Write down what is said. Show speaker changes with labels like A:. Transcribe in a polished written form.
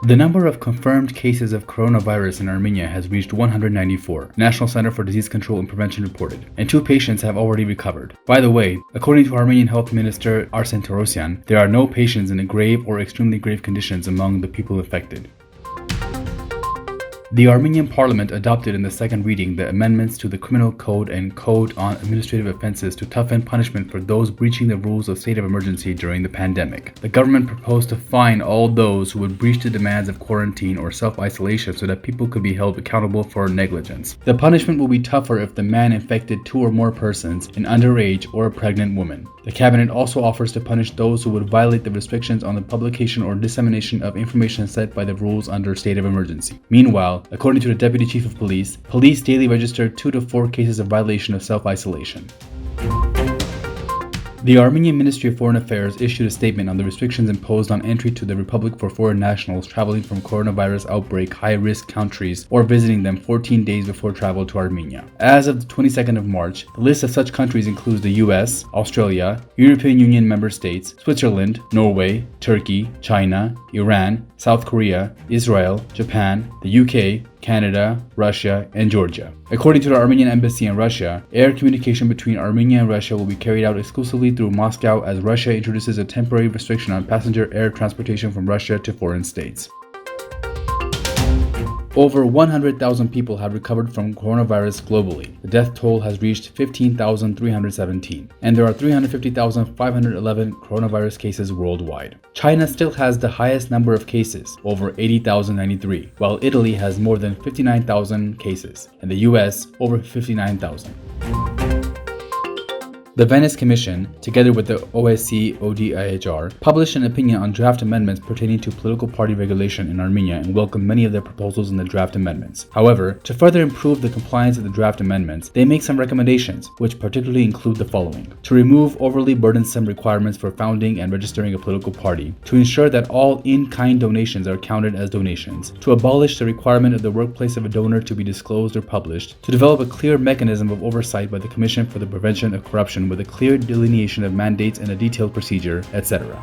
A: The number of confirmed cases of coronavirus in Armenia has reached 194, National Center for Disease Control and Prevention reported, and 2 patients have already recovered. By the way, according to Armenian Health Minister Arsen Torosyan, there are no patients in grave or extremely grave conditions among the people affected. The Armenian Parliament adopted in the second reading the amendments to the Criminal Code and Code on Administrative Offences to toughen punishment for those breaching the rules of state of emergency during the pandemic. The government proposed to fine all those who would breach the demands of quarantine or self-isolation so that people could be held accountable for negligence. The punishment will be tougher if the man infected 2 or more persons, an underage or a pregnant woman. The cabinet also offers to punish those who would violate the restrictions on the publication or dissemination of information set by the rules under state of emergency. Meanwhile, according to the Deputy Chief of Police, police daily registered 2 to 4 cases of violation of self-isolation. The Armenian Ministry of Foreign Affairs issued a statement on the restrictions imposed on entry to the Republic for foreign nationals traveling from coronavirus outbreak high-risk countries or visiting them 14 days before travel to Armenia. As of the 22nd of March, the list of such countries includes the US, Australia, European Union member states, Switzerland, Norway, Turkey, China, Iran, South Korea, Israel, Japan, the UK, Canada, Russia, and Georgia. According to the Armenian Embassy in Russia, air communication between Armenia and Russia will be carried out exclusively through Moscow as Russia introduces a temporary restriction on passenger air transportation from Russia to foreign states. Over 100,000 people have recovered from coronavirus globally. The death toll has reached 15,317, and there are 350,511 coronavirus cases worldwide. China still has the highest number of cases, over 80,093, while Italy has more than 59,000 cases, and the US over 59,000. The Venice Commission, together with the OSCE ODIHR, published an opinion on draft amendments pertaining to political party regulation in Armenia and welcomed many of their proposals in the draft amendments. However, to further improve the compliance of the draft amendments, they make some recommendations, which particularly include the following: to remove overly burdensome requirements for founding and registering a political party, to ensure that all in-kind donations are counted as donations, to abolish the requirement of the workplace of a donor to be disclosed or published, to develop a clear mechanism of oversight by the Commission for the Prevention of Corruption with a clear delineation of mandates and a detailed procedure, etc.